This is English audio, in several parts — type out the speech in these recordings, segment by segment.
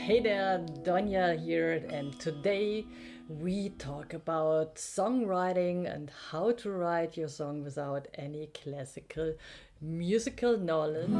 Hey there, Donya here, and today we talk about songwriting and how to write your song without any classical musical knowledge.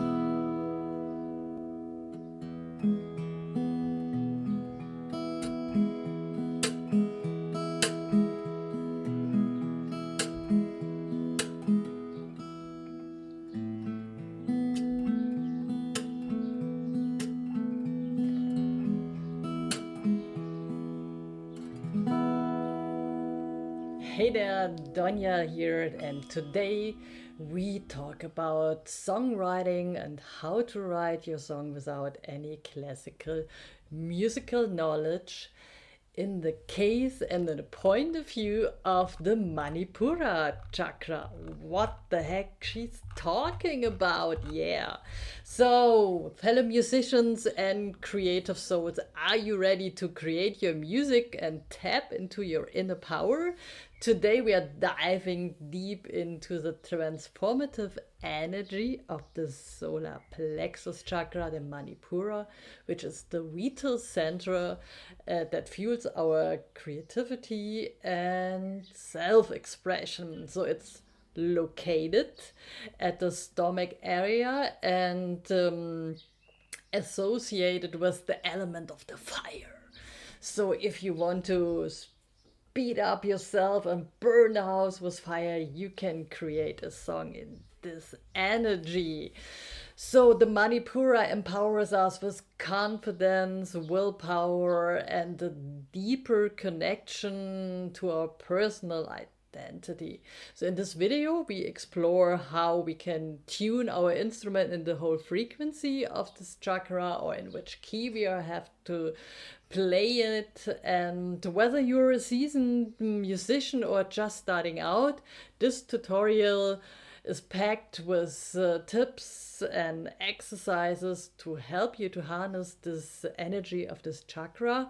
Hey there, Donya here, and today we talk about songwriting and how to write your song without any classical musical knowledge in the case and in the point of view of the Manipura chakra. What the heck she's talking about, yeah. So, fellow musicians and creative souls, are you ready to create your music and tap into your inner power? Today we are diving deep into the transformative energy of the Solar Plexus Chakra, the Manipura, which is the vital center that fuels our creativity and self-expression. So it's located at the stomach area and associated with the element of the fire. So if you want to speed up yourself and burn the house with fire, you can create a song in this energy. So the Manipura empowers us with confidence, willpower, and a deeper connection to our personal identity. So in this video, we explore how we can tune our instrument in the whole frequency of this chakra, or in which key we have to play it, and whether you're a seasoned musician or just starting out, this tutorial is packed with tips and exercises to help you to harness this energy of this chakra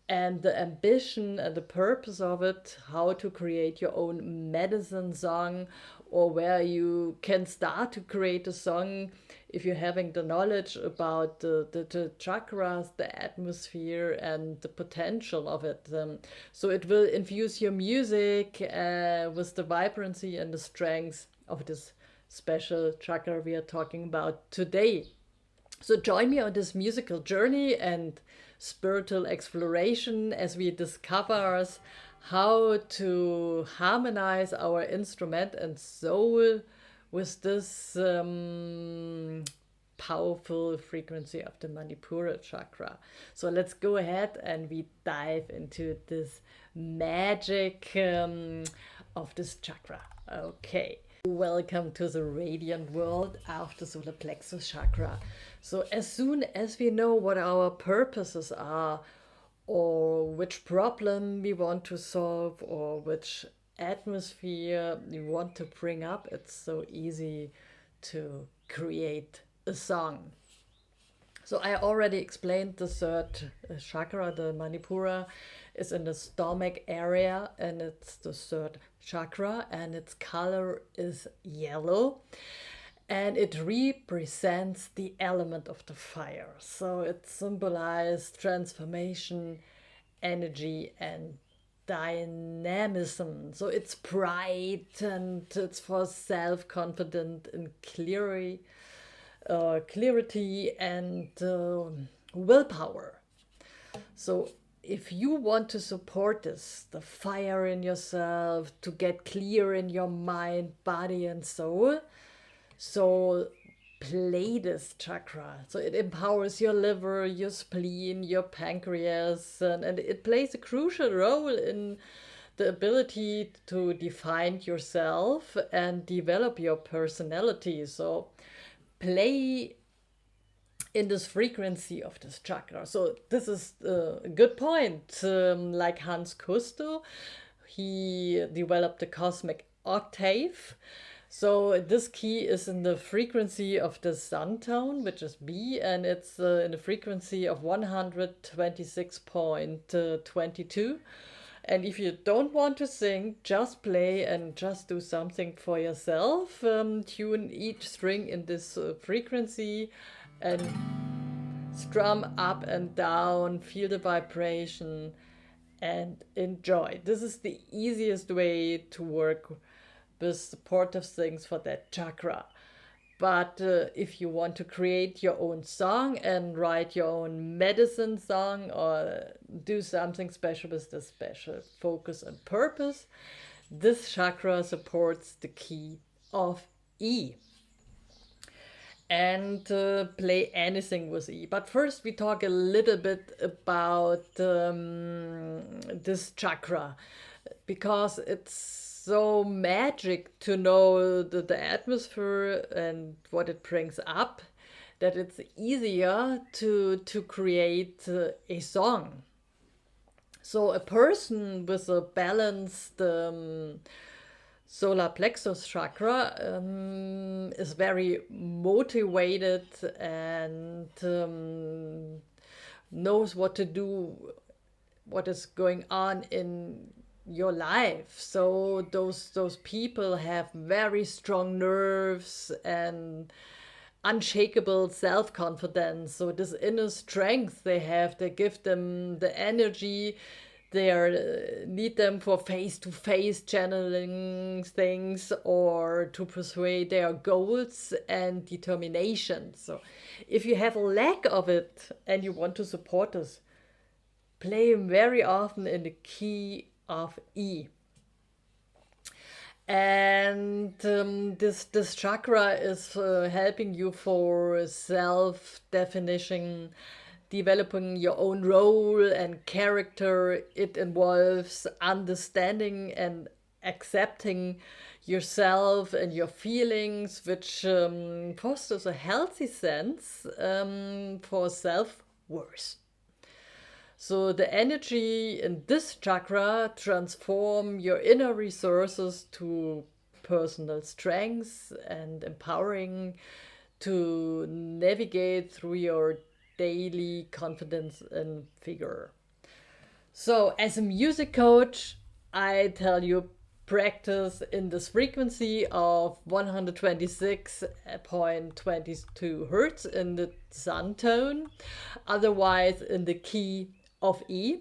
and the ambition and the purpose of it, how to create your own medicine song, or where you can start to create a song if you're having the knowledge about the chakras, the atmosphere, and the potential of it. So it will infuse your music with the vibrancy and the strength of this special chakra we are talking about today. So join me on this musical journey and spiritual exploration as we discover how to harmonize our instrument and soul with this powerful frequency of the Manipura chakra. So let's go ahead and we dive into this magic of this chakra. Okay. Welcome to the radiant world of the solar plexus chakra. So as soon as we know what our purposes are, or which problem we want to solve, or which atmosphere we want to bring up, it's so easy to create a song. So I already explained the third chakra, the Manipura, is in the stomach area, and it's the third chakra, and its color is yellow, and it represents the element of the fire. So it symbolizes transformation, energy, and dynamism. So it's bright and it's for self-confidence and clarity and willpower. So if you want to support this, the fire in yourself, to get clear in your mind, body, and soul, so play this chakra. So it empowers your liver, your spleen, your pancreas, and it plays a crucial role in the ability to define yourself and develop your personality. So play in this frequency of this chakra. So this is a good point. Like Hans Kusto, he developed the cosmic octave. So this key is in the frequency of the sun tone, which is B, and it's in the frequency of 126.22. And if you don't want to sing, just play and just do something for yourself. Tune each string in this frequency and strum up and down, feel the vibration, and enjoy. This is the easiest way to work with supportive things for that chakra. But if you want to create your own song and write your own medicine song or do something special with the special focus and purpose, this chakra supports the key of E. And play anything with E. But first we talk a little bit about this chakra, because it's so magic to know the atmosphere and what it brings up, that it's easier to create a song. So a person with a balanced Solar Plexus Chakra is very motivated and knows what to do, what is going on in your life. So those people have very strong nerves and unshakable self-confidence. So this inner strength they have, they give them the energy. They need them for face-to-face channeling things or to persuade their goals and determination. So if you have a lack of it and you want to support this, play very often in the key of E. And this chakra is helping you for self-definition, developing your own role and character. It involves understanding and accepting yourself and your feelings, which fosters a healthy sense for self-worth. So the energy in this chakra transform your inner resources to personal strengths and empowering to navigate through your daily confidence and figure. So as a music coach, I tell you, practice in this frequency of 126.22 hertz in the sun tone, otherwise in the key of E.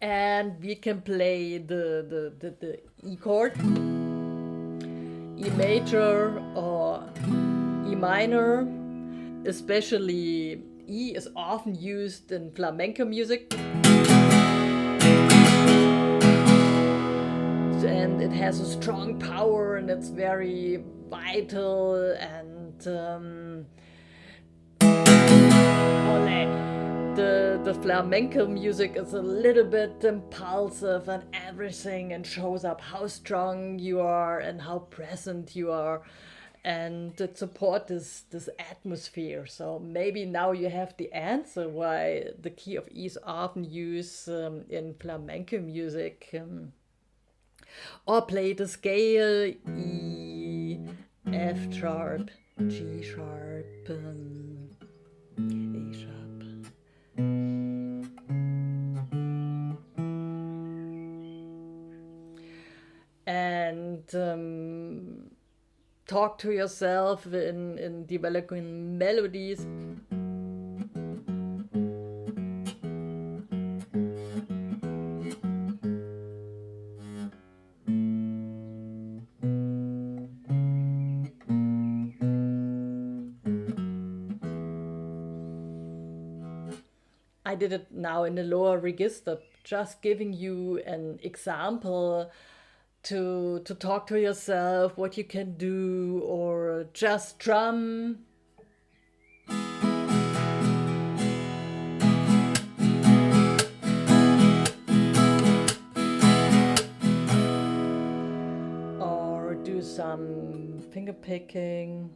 And we can play the E chord, E major or E minor. Especially E is often used in flamenco music, and it has a strong power and it's very vital. And the flamenco music is a little bit impulsive and everything, and shows up how strong you are and how present you are, and it supports this atmosphere. So maybe now you have the answer why the key of E is often used in flamenco music. Or play the scale E, F sharp, G sharp, A sharp. And talk to yourself in developing melodies. I did it now in a lower register, just giving you an example to talk to yourself what you can do, or just drum. Or do some finger picking.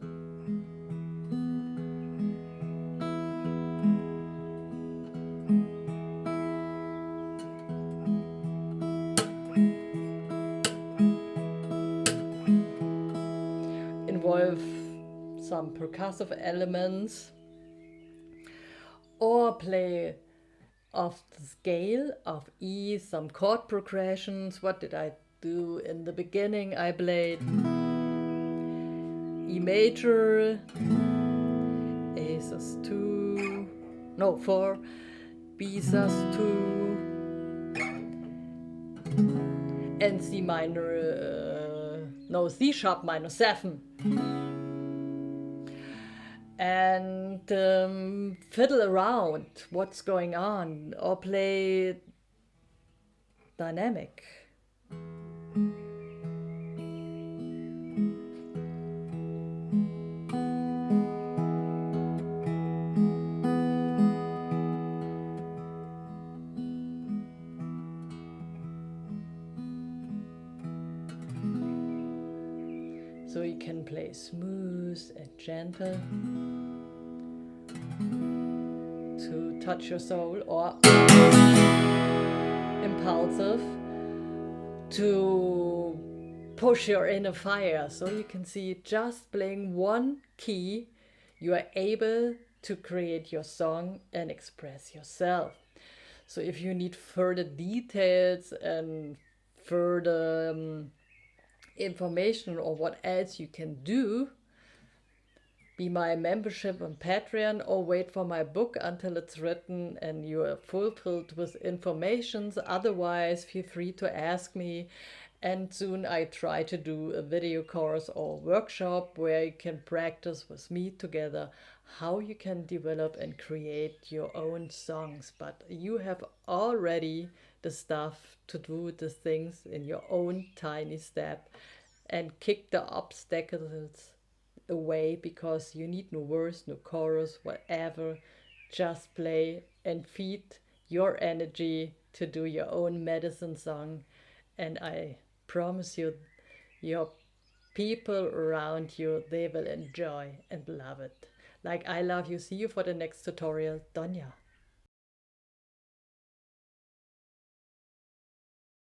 Involve some percussive elements, or play off the scale of E some chord progressions. What did I do in the beginning? I played E major, A sus2, no, 4, B sus2, and C minor, no, C sharp minor 7. And fiddle around what's going on, or play dynamic. So you can play smooth and gentle to touch your soul, or impulsive to push your inner fire. So you can see, just playing one key, you are able to create your song and express yourself. So if you need further details and further information or what else you can do, be my membership on Patreon, or wait for my book until it's written and you are fulfilled with informations. Otherwise, feel free to ask me, and soon I try to do a video course or workshop where you can practice with me together how you can develop and create your own songs. But you have already the stuff to do the things in your own tiny step and kick the obstacles away, because you need no verse, no chorus, whatever. Just play and feed your energy to do your own medicine song. And I promise you, your people around you, they will enjoy and love it. Like I love you. See you for the next tutorial. Doña.